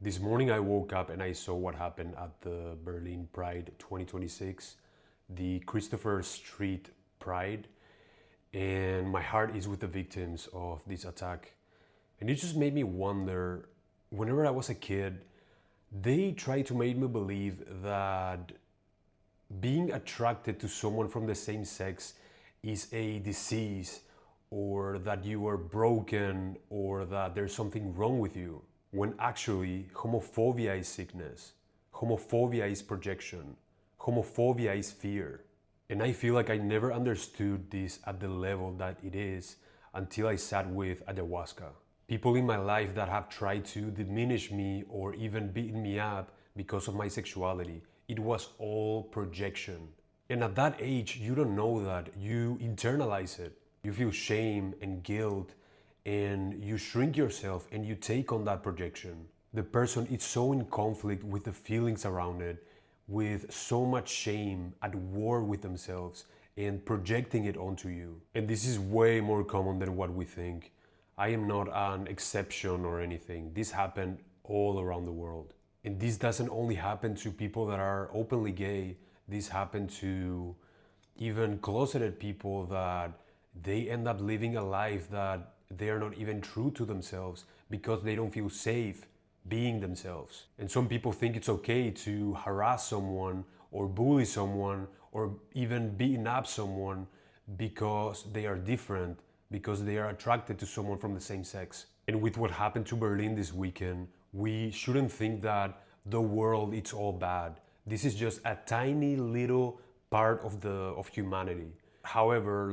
This morning I woke up and I saw what happened at the Berlin Pride 2026, the Christopher Street Pride, and my heart is with the victims of this attack. And it just made me wonder, whenever I was a kid, they tried to make me believe that being attracted to someone from the same sex is a disease, or that you are broken, or that there's something wrong with you, when actually homophobia is sickness, homophobia is projection, homophobia is fear. And I feel like I never understood this at the level that it is until I sat with ayahuasca. People in my life that have tried to diminish me or even beaten me up because of my sexuality, it was all projection. And at that age, you don't know that. You internalize it. You feel shame and guilt, and you shrink yourself and you take on that projection. The person is so in conflict with the feelings around it, with so much shame, at war with themselves, and projecting it onto you. And this is way more common than what we think. I am not an exception or anything. This happened all around the world. And this doesn't only happen to people that are openly gay. This happened to even closeted people that they end up living a life that they are not even true to themselves because they don't feel safe being themselves. And some people think it's okay to harass someone or bully someone or even beating up someone because they are different, because they are attracted to someone from the same sex. And with what happened to Berlin this weekend, we shouldn't think that the world it's all bad. This is just a tiny little part of humanity. However,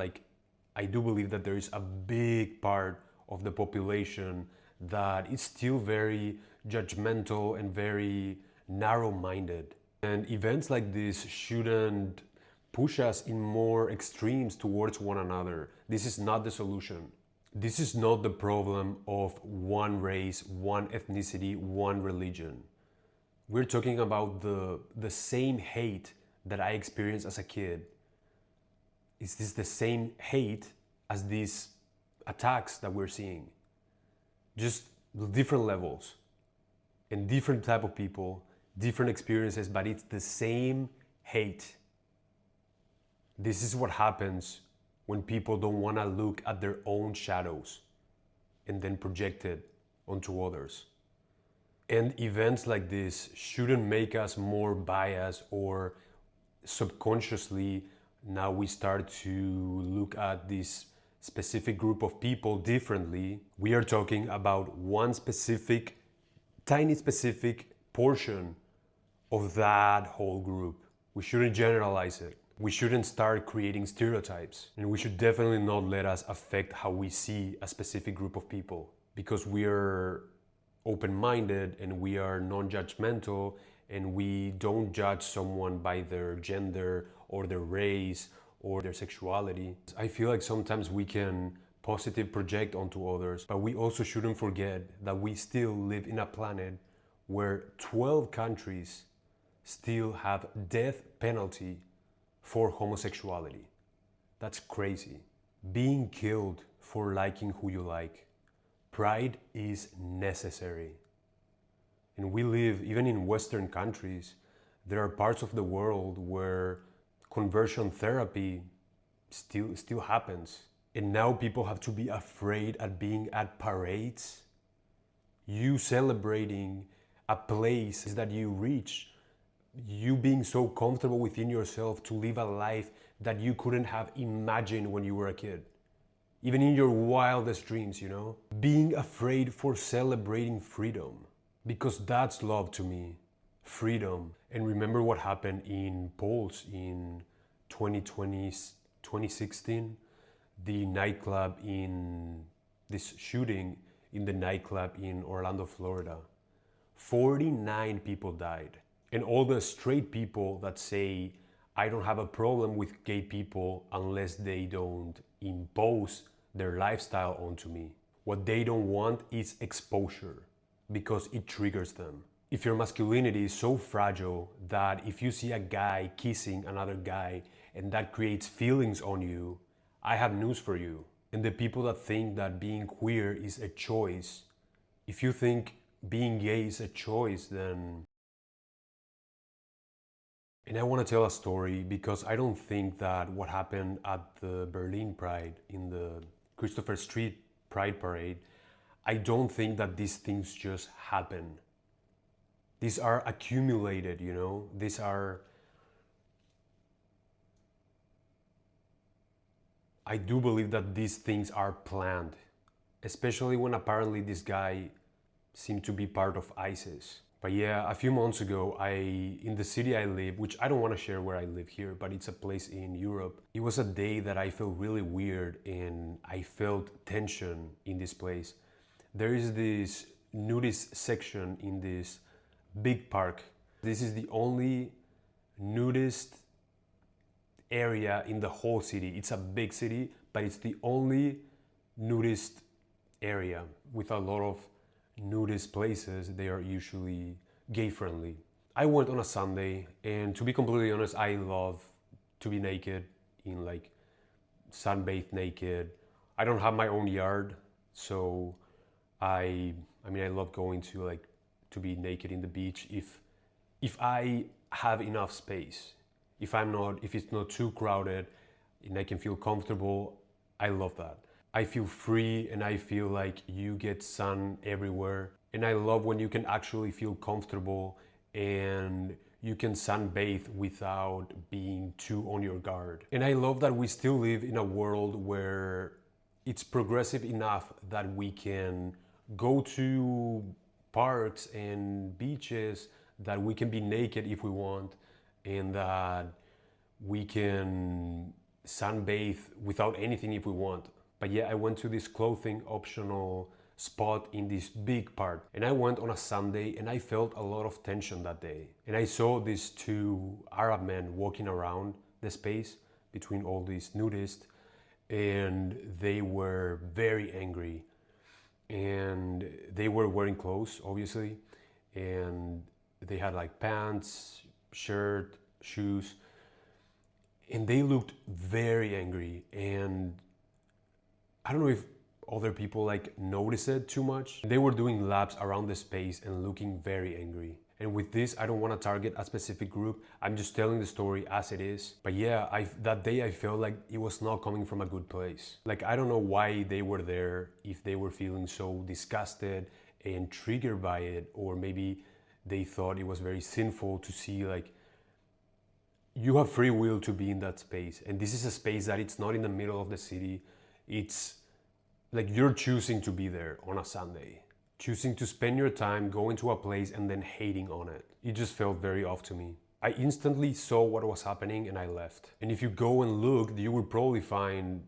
I do believe that there is a big part of the population that is still very judgmental and very narrow-minded. And events like this shouldn't push us in more extremes towards one another. This is not the solution. This is not the problem of one race, one ethnicity, one religion. We're talking about the same hate that I experienced as a kid. Is this the same hate as these attacks that we're seeing? Just different levels and different type of people, different experiences, but it's the same hate. This is what happens when people don't want to look at their own shadows and then project it onto others. And events like this shouldn't make us more biased, or subconsciously now we start to look at this specific group of people differently. We are talking about one specific, tiny specific portion of that whole group. We shouldn't generalize it. We shouldn't start creating stereotypes. And we should definitely not let us affect how we see a specific group of people, because we are open-minded and we are non-judgmental, and we don't judge someone by their gender or their race or their sexuality. I feel like sometimes we can positive project onto others, but we also shouldn't forget that we still live in a planet where 12 countries still have death penalty for homosexuality. That's crazy. Being killed for liking who you like. Pride is necessary. And we live, even in Western countries, there are parts of the world where conversion therapy still happens. And now people have to be afraid at being at parades. You celebrating a place that you reach. You being so comfortable within yourself to live a life that you couldn't have imagined when you were a kid. Even in your wildest dreams, Being afraid for celebrating freedom. Because that's love to me. Freedom. And remember what happened in Pulse in 2016? The nightclub this shooting in the nightclub in Orlando, Florida. 49 people died. And all the straight people that say, I don't have a problem with gay people unless they don't impose their lifestyle onto me. What they don't want is exposure, because it triggers them. If your masculinity is so fragile that if you see a guy kissing another guy and that creates feelings on you, I have news for you. And the people that think that being queer is a choice, if you think being gay is a choice, then. And I want to tell a story because I don't think that what happened at the Berlin Pride, in the Christopher Street Pride Parade, I don't think that these things just happen. These are accumulated, you know? I do believe that these things are planned, especially when apparently this guy seemed to be part of ISIS. But yeah, a few months ago, in the city I live, which I don't want to share where I live here, but it's a place in Europe. It was a day that I felt really weird and I felt tension in this place. There is this nudist section in this big park. This is the only nudist area in the whole city. It's a big city, but it's the only nudist area with a lot of nudist places. They are usually gay friendly. I went on a Sunday, and to be completely honest, I love to be naked, in like sunbathe naked. I don't have my own yard, so I love going to like to be naked in the beach if I have enough space. If it's not too crowded and I can feel comfortable, I love that. I feel free and I feel like you get sun everywhere. And I love when you can actually feel comfortable and you can sunbathe without being too on your guard. And I love that we still live in a world where it's progressive enough that we can go to parks and beaches, that we can be naked if we want, and that we can sunbathe without anything if we want. But yeah, I went to this clothing optional spot in this big park, and I went on a Sunday and I felt a lot of tension that day. And I saw these two Arab men walking around the space between all these nudists, and they were very angry, and they were wearing clothes obviously, and they had like pants, shirt, shoes, and they looked very angry. And I don't know if other people like noticed it too much. They were doing laps around the space and looking very angry. And with this, I don't want to target a specific group. I'm just telling the story as it is. But yeah, that day I felt like it was not coming from a good place. Like, I don't know why they were there, if they were feeling so disgusted and triggered by it, or maybe they thought it was very sinful to see like, you have free will to be in that space. And this is a space that it's not in the middle of the city. It's like you're choosing to be there on a Sunday, choosing to spend your time going to a place and then hating on it. It just felt very off to me. I instantly saw what was happening and I left. And if you go and look, you will probably find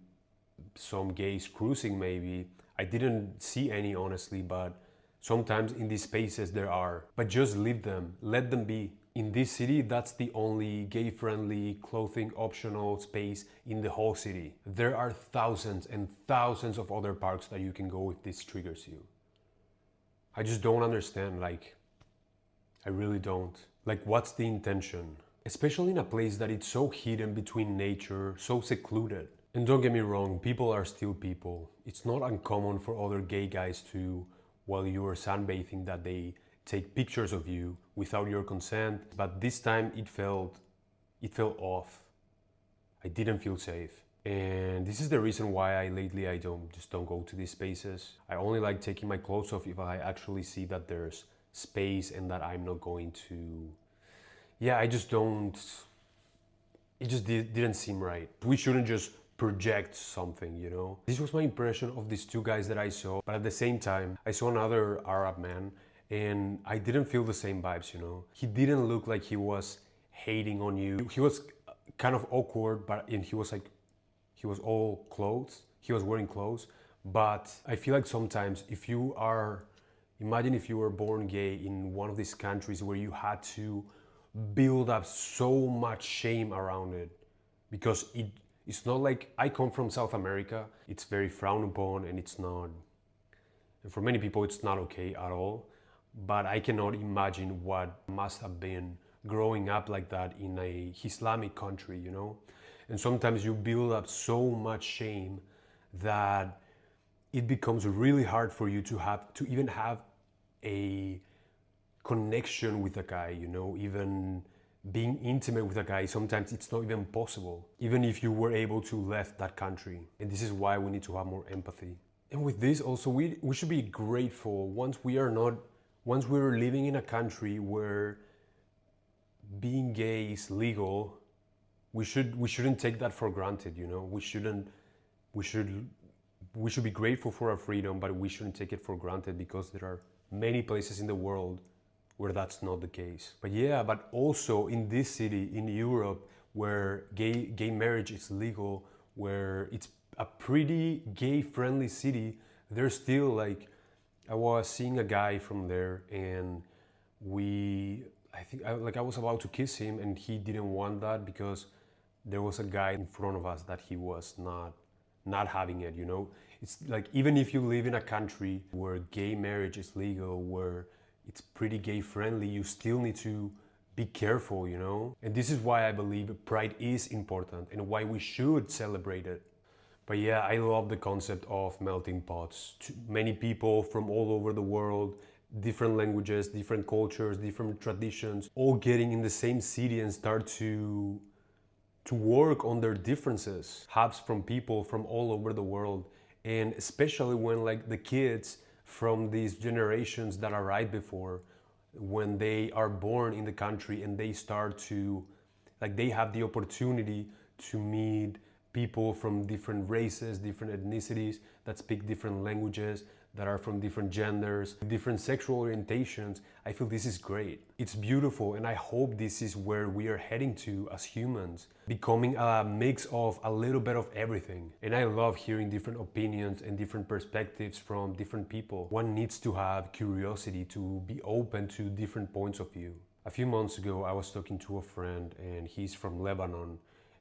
some gays cruising maybe. I didn't see any honestly, but sometimes in these spaces there are. But just leave them, let them be. In this city, that's the only gay-friendly, clothing-optional space in the whole city. There are thousands and thousands of other parks that you can go if this triggers you. I just don't understand, like, I really don't. Like, what's the intention? Especially in a place that it's so hidden between nature, so secluded. And don't get me wrong, people are still people. It's not uncommon for other gay guys to, while you are sunbathing, that they take pictures of you without your consent. But this time it felt off. I didn't feel safe. And this is the reason why I don't go to these spaces. I only like taking my clothes off if I actually see that there's space and that I'm not going to, yeah, I just don't, it just didn't seem right. We shouldn't just project something, you know? This was my impression of these two guys that I saw, but at the same time, I saw another Arab man and I didn't feel the same vibes, you know? He didn't look like he was hating on you. He was kind of awkward, and he was all clothes. He was wearing clothes, but I feel like sometimes imagine if you were born gay in one of these countries where you had to build up so much shame around it, because it's not like, I come from South America, it's very frowned upon, and for many people it's not okay at all. But I cannot imagine what must have been growing up like that in a Islamic country, you know? And sometimes you build up so much shame that it becomes really hard for you to even have a connection with a guy, you know, even being intimate with a guy, sometimes it's not even possible, even if you were able to left that country. And this is why we need to have more empathy. And with this also, we should be grateful once we're living in a country where being gay is legal. We shouldn't take that for granted, you know. We should be grateful for our freedom, but we shouldn't take it for granted, because there are many places in the world where that's not the case. But yeah, but also in this city in Europe, where gay marriage is legal, where it's a pretty gay friendly city, there's still like, I was seeing a guy from there, and I was about to kiss him, and he didn't want that because there was a guy in front of us that he was not having it, you know. It's like, even if you live in a country where gay marriage is legal, where it's pretty gay friendly, you still need to be careful, you know. And this is why I believe Pride is important and why we should celebrate it. But yeah, I love the concept of melting pots. Many people from all over the world, different languages, different cultures, different traditions, all getting in the same city and start to work on their differences. Hubs from people from all over the world. And especially when like the kids from these generations that are right before, when they are born in the country and they start to, like, they have the opportunity to meet people from different races, different ethnicities, that speak different languages, that are from different genders, different sexual orientations. I feel this is great. It's beautiful, and I hope this is where we are heading to as humans, becoming a mix of a little bit of everything. And I love hearing different opinions and different perspectives from different people. One needs to have curiosity to be open to different points of view. A few months ago, I was talking to a friend, and he's from Lebanon,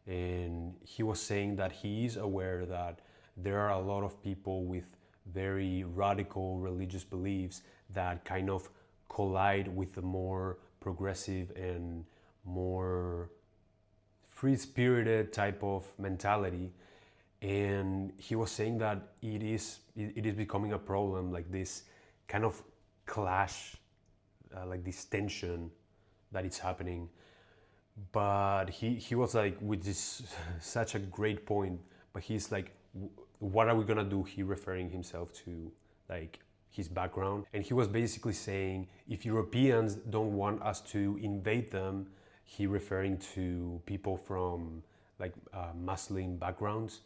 and he was saying that he is aware that there are a lot of people with very radical religious beliefs that kind of collide with the more progressive and more free-spirited type of mentality. And he was saying that it is becoming a problem, like this kind of clash, like this tension that it's happening. But he was like, which is such a great point, but he's like, what are we gonna do? He referring himself to like his background, and he was basically saying, if Europeans don't want us to invade them, he referring to people from like Muslim backgrounds.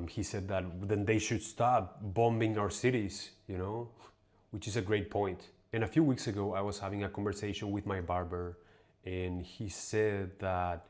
He said that then they should stop bombing our cities, you know, which is a great point. And a few weeks ago, I was having a conversation with my barber, and he said that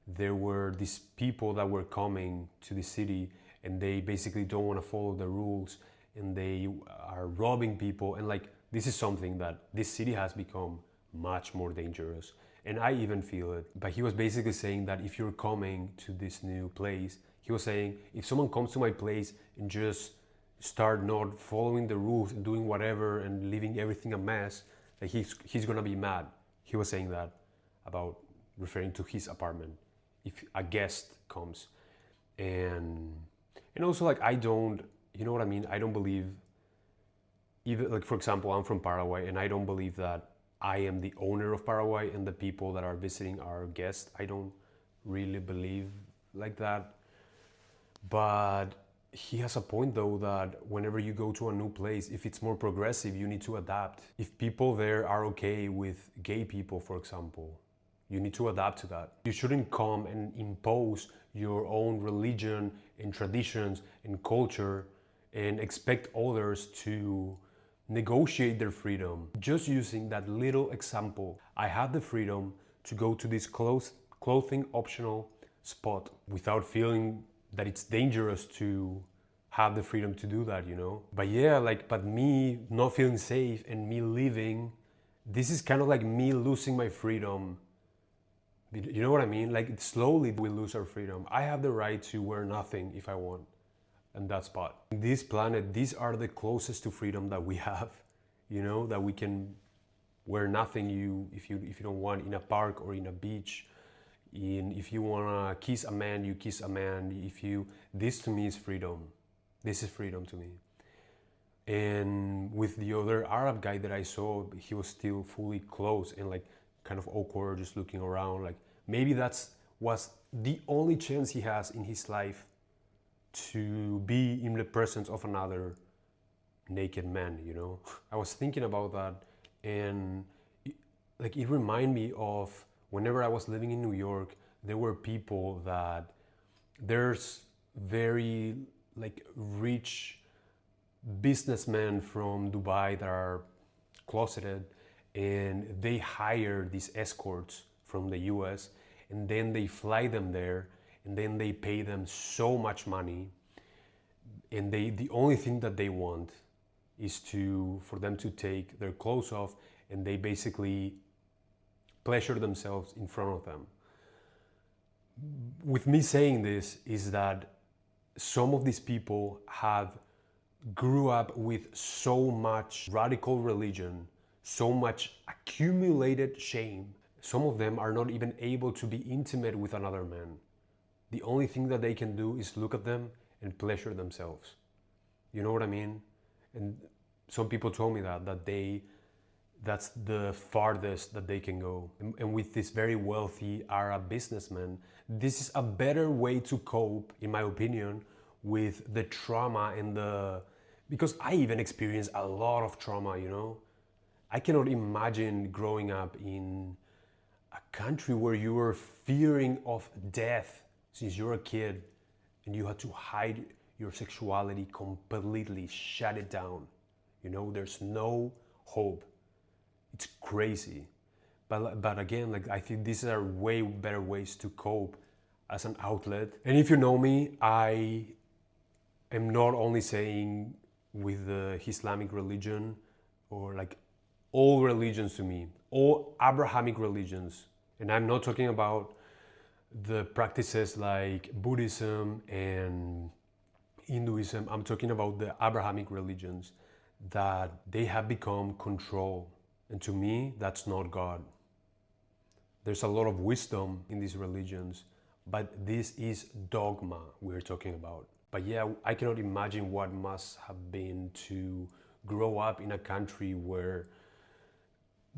there were these people that were coming to the city, and they basically don't want to follow the rules, and they are robbing people. And like, this is something that this city has become much more dangerous, and I even feel it. But he was basically saying that if you're coming to this new place, he was saying, if someone comes to my place and just start not following the rules and doing whatever and leaving everything a mess, that he's gonna be mad. He was saying that about referring to his apartment if a guest comes. And also, like, I don't, you know what I mean, I don't believe, even like, for example, I'm from Paraguay, and I don't believe that I am the owner of Paraguay and the people that are visiting are guests. I don't really believe like that. But he has a point though, that whenever you go to a new place, if it's more progressive, you need to adapt. If people there are okay with gay people, for example, you need to adapt to that. You shouldn't come and impose your own religion and traditions and culture and expect others to negotiate their freedom. Just using that little example, I have the freedom to go to this clothing optional spot without feeling that it's dangerous to have the freedom to do that, you know? But yeah, like, but me not feeling safe and me leaving, this is kind of like me losing my freedom. You know what I mean? Like, slowly we lose our freedom. I have the right to wear nothing if I want, and that spot. In this planet, these are the closest to freedom that we have, you know, that we can wear nothing if you don't want, in a park or in a beach. If you wanna kiss a man, you kiss a man. This to me is freedom. This is freedom to me. And with the other Arab guy that I saw, he was still fully clothed and like kind of awkward, just looking around. Like maybe that's was the only chance he has in his life to be in the presence of another naked man, you know? I was thinking about that, and it reminded me of whenever I was living in New York, there were people that there's very like rich businessmen from Dubai that are closeted, and they hire these escorts from the US, and then they fly them there, and then they pay them so much money, and the only thing that they want is for them to take their clothes off, and they basically pleasure themselves in front of them. With me saying this is that some of these people have grew up with so much radical religion, so much accumulated shame. Some of them are not even able to be intimate with another man. The only thing that they can do is look at them and pleasure themselves. You know what I mean? And some people told me that's the farthest that they can go. And with this very wealthy Arab businessman, this is a better way to cope, in my opinion, with the trauma because I even experienced a lot of trauma, you know? I cannot imagine growing up in a country where you were fearing of death since you're a kid, and you had to hide your sexuality completely, shut it down. You know, there's no hope. It's crazy. But again, like I think these are way better ways to cope as an outlet. And if you know me, I am not only saying with the Islamic religion, or like all religions to me, all Abrahamic religions. And I'm not talking about the practices like Buddhism and Hinduism. I'm talking about the Abrahamic religions, that they have become control. And to me, that's not God. There's a lot of wisdom in these religions, but this is dogma we're talking about. But yeah, I cannot imagine what must have been to grow up in a country where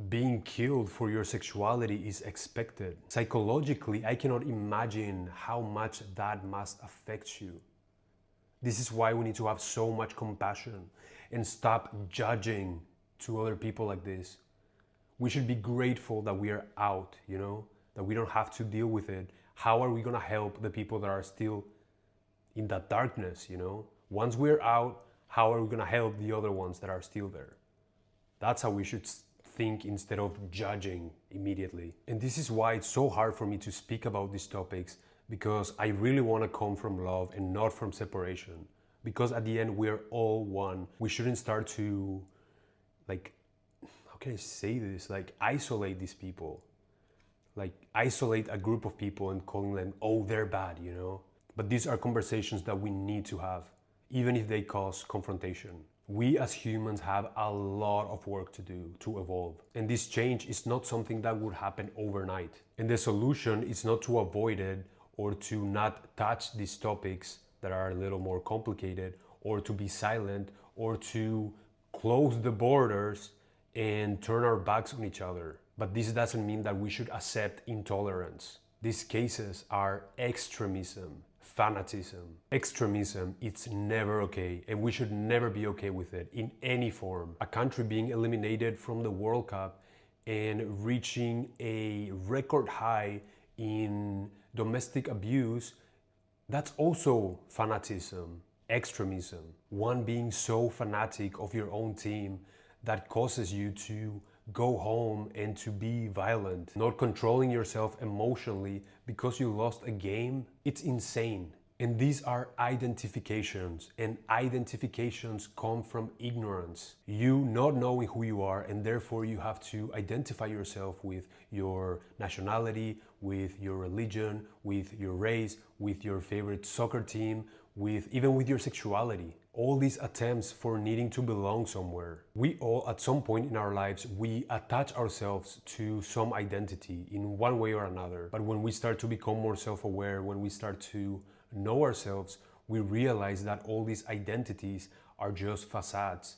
being killed for your sexuality is expected. Psychologically, I cannot imagine how much that must affect you. This is why we need to have so much compassion and stop judging to other people like this. We should be grateful that we are out, you know, that we don't have to deal with it. How are we gonna help the people that are still in that darkness, you know? Once we're out, how are we gonna help the other ones that are still there? That's how we should think instead of judging immediately. And this is why it's so hard for me to speak about these topics, because I really want to come from love and not from separation. Because at the end, we're all one. We shouldn't start to, like, how can I say this? Like, isolate these people. Like, isolate a group of people and calling them, oh, they're bad, you know? But these are conversations that we need to have, even if they cause confrontation. We as humans have a lot of work to do to evolve. And this change is not something that would happen overnight. And the solution is not to avoid it or to not touch these topics that are a little more complicated, or to be silent, or to close the borders and turn our backs on each other. But this doesn't mean that we should accept intolerance. These cases are extremism, fanaticism. Extremism, it's never okay, and we should never be okay with it in any form. A country being eliminated from the World Cup and reaching a record high in domestic abuse, that's also fanaticism, extremism. One being so fanatic of your own team that causes you to go home and to be violent, not controlling yourself emotionally because you lost a game. It's insane. And these are identifications, and identifications come from ignorance. You not knowing who you are, and therefore you have to identify yourself with your nationality, with your religion, with your race, with your favorite soccer team, even with your sexuality. All these attempts for needing to belong somewhere. We all, at some point in our lives, we attach ourselves to some identity in one way or another. But when we start to become more self-aware, when we start to know ourselves, we realize that all these identities are just facades.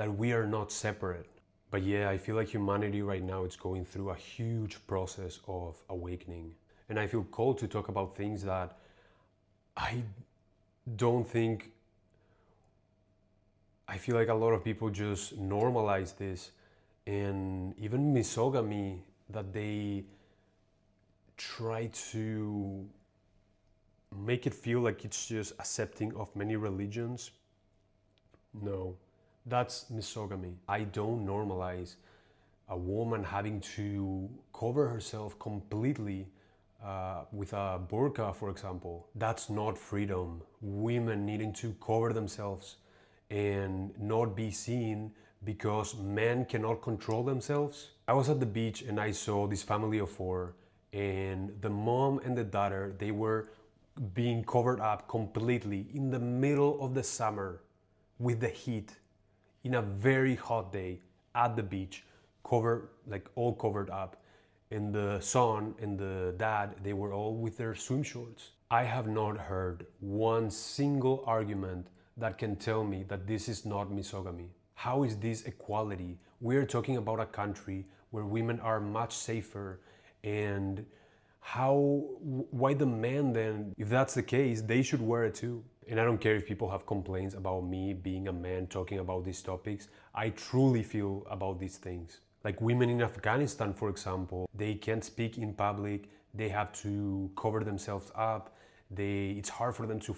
that we are not separate. But yeah, I feel like humanity right now is going through a huge process of awakening. And I feel called to talk about things that I don't think, I feel like a lot of people just normalize this, and even misogamy, that they try to make it feel like it's just accepting of many religions. No, that's misogamy. I don't normalize a woman having to cover herself completely with a burqa, for example. That's not freedom. Women needing to cover themselves and not be seen because men cannot control themselves. I was at the beach and I saw this family of four, and the mom and the daughter, they were being covered up completely in the middle of the summer with the heat, in a very hot day at the beach, covered, like all covered up. And the son and the dad, they were all with their swim shorts. I have not heard one single argument that can tell me that this is not misogamy. How is this equality? We're talking about a country where women are much safer, and why the men then, if that's the case, they should wear it too. And I don't care if people have complaints about me being a man talking about these topics. I truly feel about these things. Like women in Afghanistan, for example, they can't speak in public, they have to cover themselves up, it's hard for them to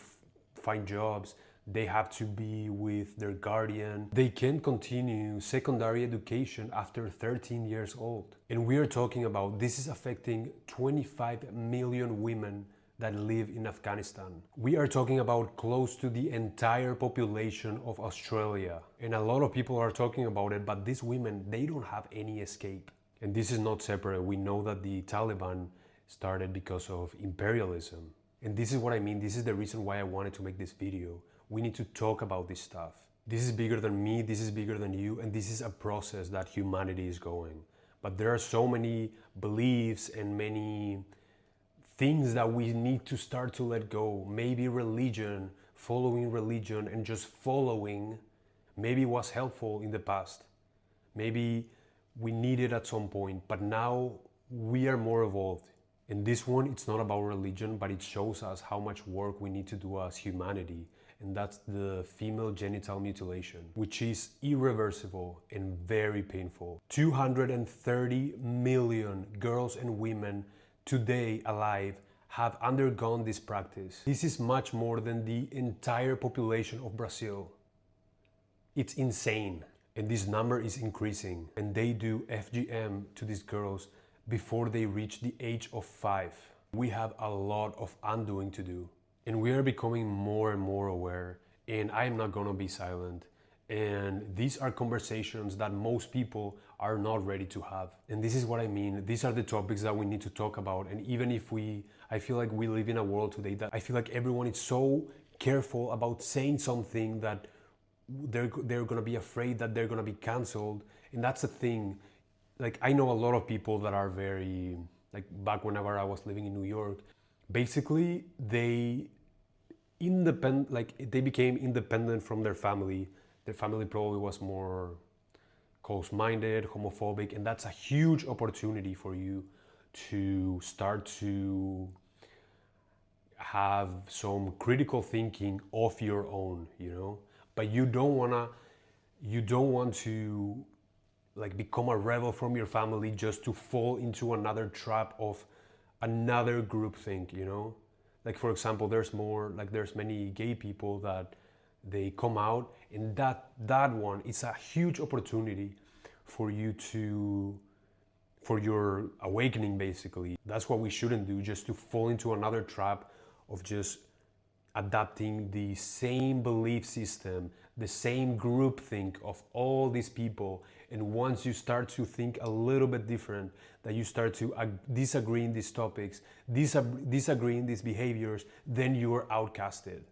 find jobs, they have to be with their guardian, they can't continue secondary education after 13 years old. And we are talking about, this is affecting 25 million women that live in Afghanistan. We are talking about close to the entire population of Australia. And a lot of people are talking about it, but these women, they don't have any escape. And this is not separate. We know that the Taliban started because of imperialism. And this is what I mean. This is the reason why I wanted to make this video. We need to talk about this stuff. This is bigger than me, this is bigger than you, and this is a process that humanity is going. But there are so many beliefs and many things that we need to start to let go. Maybe religion, following religion and just following, maybe was helpful in the past. Maybe we need it at some point, but now we are more evolved. In this one, it's not about religion, but it shows us how much work we need to do as humanity. And that's the female genital mutilation, which is irreversible and very painful. 230 million girls and women today alive have undergone this practice. This is much more than the entire population of Brazil. It's insane. And this number is increasing. And they do FGM to these girls before they reach the age of 5. We have a lot of undoing to do. And we are becoming more and more aware. And I am not gonna be silent. And these are conversations that most people are not ready to have. And this is what I mean. These are the topics that we need to talk about. And even if I feel like we live in a world today that I feel like everyone is so careful about saying something that they're gonna be afraid that they're gonna be canceled. And that's the thing. Like, I know a lot of people that are very, like back whenever I was living in New York, basically they became independent from their family. Their family probably was more close-minded, homophobic, and that's a huge opportunity for you to start to have some critical thinking of your own, you know? But you don't want to like become a rebel from your family just to fall into another trap of another groupthink, you know? Like, for example, there's many gay people that they come out, and that one is a huge opportunity for your awakening, basically. That's what we shouldn't do, just to fall into another trap of just adapting the same belief system, the same groupthink of all these people. And once you start to think a little bit different, that you start to disagree in these topics, disagree in these behaviors, then you are outcasted.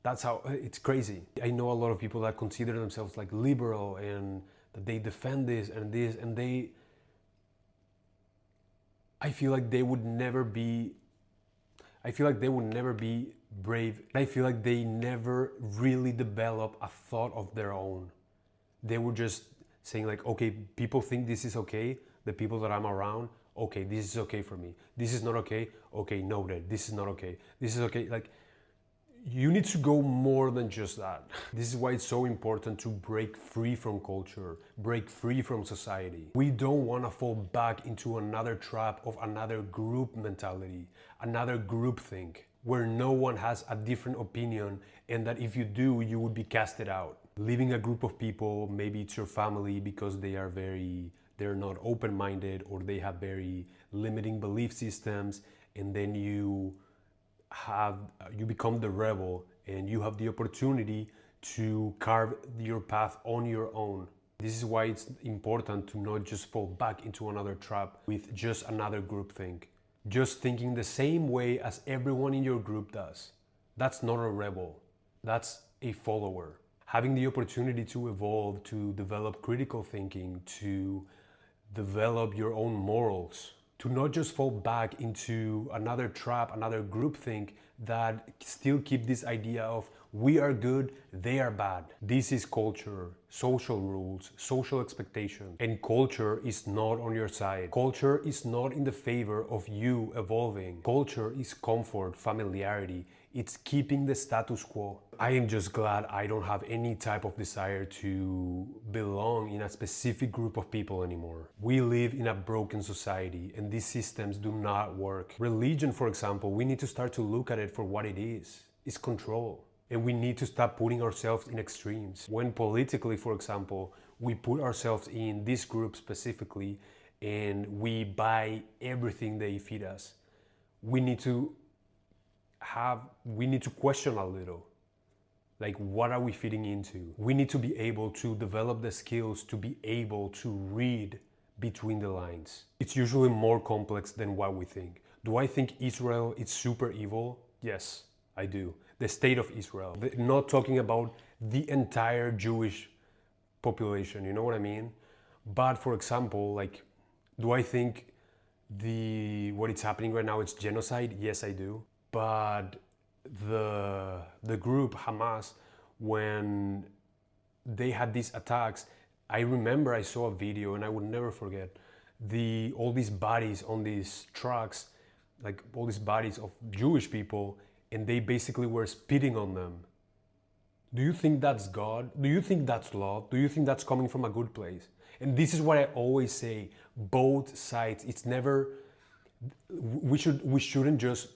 That's how, it's crazy. I know a lot of people that consider themselves like liberal and that they defend this, and I feel like they would never be brave. I feel like they never really develop a thought of their own. They were just saying like, okay, people think this is okay. The people that I'm around, okay, this is okay for me. This is not okay. Okay, noted. This is not okay. This is okay. Like, you need to go more than just that. This is why it's so important to break free from culture, break free from society. We don't want to fall back into another trap of another group mentality, another group think, where no one has a different opinion and that if you do, you would be casted out. Leaving a group of people, maybe it's your family because they're not open-minded or they have very limiting belief systems, and then you become the rebel and you have the opportunity to carve your path on your own. This is why it's important to not just fall back into another trap with just another group think. Just thinking the same way as everyone in your group does. That's not a rebel. That's a follower. Having the opportunity to evolve, to develop critical thinking, to develop your own morals, to not just fall back into another trap, another groupthink that still keep this idea of we are good, they are bad. This is culture, social rules, social expectations, and culture is not on your side. Culture is not in the favor of you evolving. Culture is comfort, familiarity. It's keeping the status quo. I am just glad I don't have any type of desire to belong in a specific group of people anymore. We live in a broken society and these systems do not work. Religion, for example, we need to start to look at it for what it is. It's control. And we need to stop putting ourselves in extremes. When politically, for example, we put ourselves in this group specifically and we buy everything they feed us, we need to question a little. Like, what are we fitting into? We need to be able to develop the skills to be able to read between the lines. It's usually more complex than what we think. Do I think Israel is super evil? Yes, I do. The state of Israel. Not talking about the entire Jewish population, you know what I mean? But for example, like, do I think what is happening right now is genocide? Yes, I do. But the group Hamas, when they had these attacks, I remember I saw a video and I would never forget all these bodies on these trucks, like all these bodies of Jewish people, and they basically were spitting on them. Do you think that's God? Do you think that's love? Do you think that's coming from a good place? And this is what I always say, both sides. It's never, we shouldn't just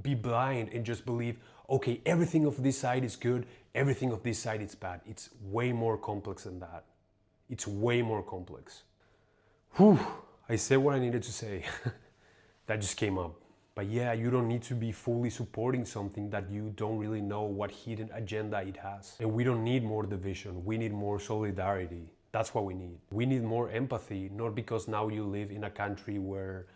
be blind and just believe, okay, everything of this side is good, everything of this side is bad. It's way more complex than that. It's way more complex. Whew, I said what I needed to say. That just came up. But yeah, you don't need to be fully supporting something that you don't really know what hidden agenda it has. And we don't need more division. We need more solidarity. That's what we need. We need more empathy, not because now you live in a country where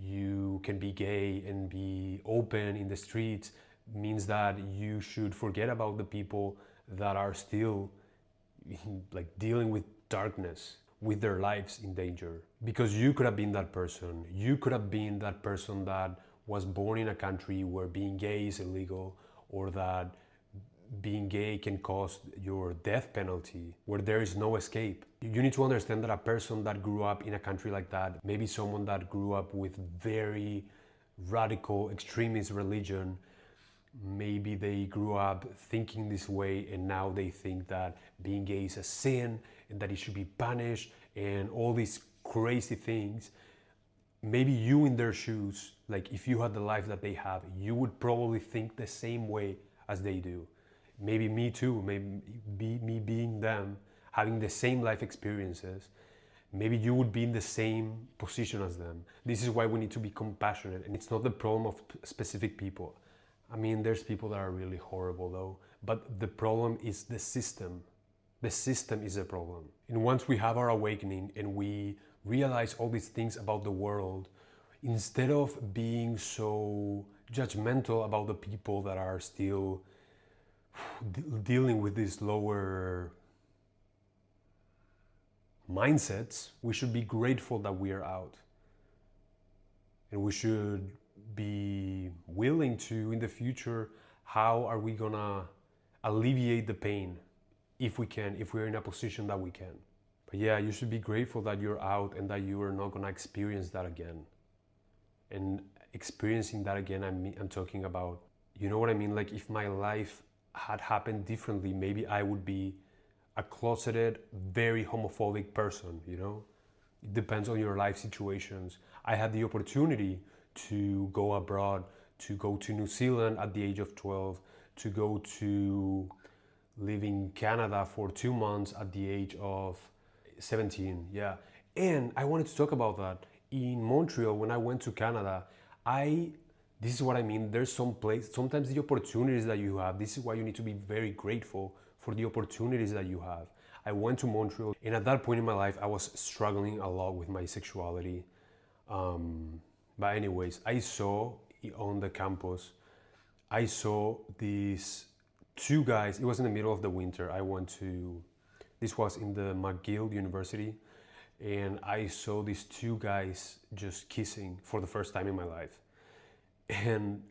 you can be gay and be open in the streets means that you should forget about the people that are still like dealing with darkness, with their lives in danger. Because you could have been that person. You could have been that person that was born in a country where being gay is illegal, or that being gay can cause your death penalty, where there is no escape. You need to understand that a person that grew up in a country like that, maybe someone that grew up with very radical extremist religion, maybe they grew up thinking this way and now they think that being gay is a sin and that it should be punished and all these crazy things. Maybe you in their shoes, like if you had the life that they have, you would probably think the same way as they do. Maybe me too, maybe me being them, having the same life experiences, maybe you would be in the same position as them. This is why we need to be compassionate, and it's not the problem of specific people. I mean, there's people that are really horrible though, but the problem is the system. The system is a problem. And once we have our awakening and we realize all these things about the world, instead of being so judgmental about the people that are still dealing with these lower mindsets, we should be grateful that we are out. And we should be willing to, in the future, how are we gonna alleviate the pain? if we can, if we're in a position that we can. But yeah, you should be grateful that you're out and that you are not gonna experience that again. And experiencing that again, I'm talking about, you know what I mean? Like if my life had happened differently, maybe I would be a closeted, very homophobic person, you know? It depends on your life situations. I had the opportunity to go abroad, to go to New Zealand at the age of 12, to go to live in Canada for 2 months at the age of 17, yeah. And I wanted to talk about that. In Montreal, when I went to Canada, this is what I mean, there's some place, sometimes the opportunities that you have, this is why you need to be very grateful for the opportunities that you have. I went to Montreal, and at that point in my life, I was struggling a lot with my sexuality. But anyways, I saw on the campus, I saw these two guys. It was in the middle of the winter. This was in the McGill University, and I saw these two guys just kissing for the first time in my life. And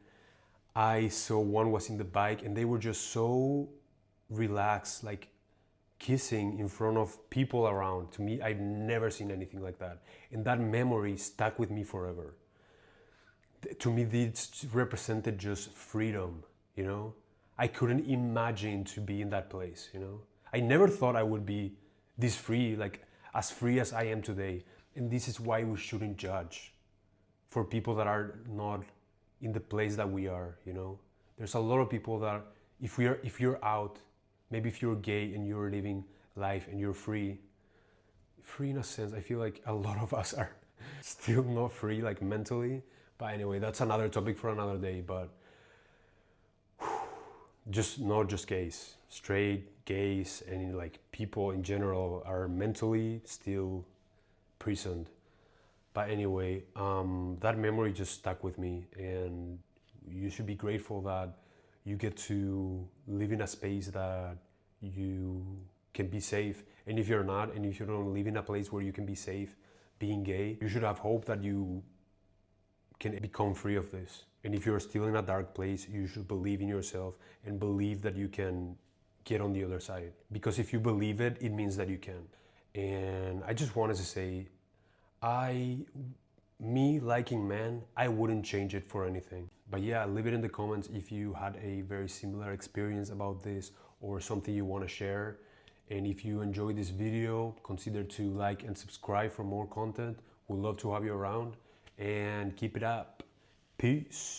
I saw one was in the bike, and they were just so relaxed, like kissing in front of people around. To me, I've never seen anything like that. And that memory stuck with me forever. To me, this represented just freedom, you know? I couldn't imagine to be in that place, you know? I never thought I would be this free, like as free as I am today. And this is why we shouldn't judge for people that are not in the place that we are, you know? There's a lot of people that if you're out, maybe if you're gay and you're living life and you're free in a sense, I feel like a lot of us are still not free, like mentally. But anyway, that's another topic for another day. But just not just gays, straight, gays, and like people in general are mentally still prisoned. But anyway, that memory just stuck with me, and you should be grateful that you get to live in a space that you can be safe. And if you're not, and if you don't live in a place where you can be safe being gay, you should have hope that you can become free of this. And if you're still in a dark place, you should believe in yourself and believe that you can get on the other side. Because if you believe it, it means that you can. And I just wanted to say, me liking men, I wouldn't change it for anything. But yeah, leave it in the comments if you had a very similar experience about this or something you want to share. And if you enjoyed this video, consider to like and subscribe for more content. We'd love to have you around, and keep it up. Peace.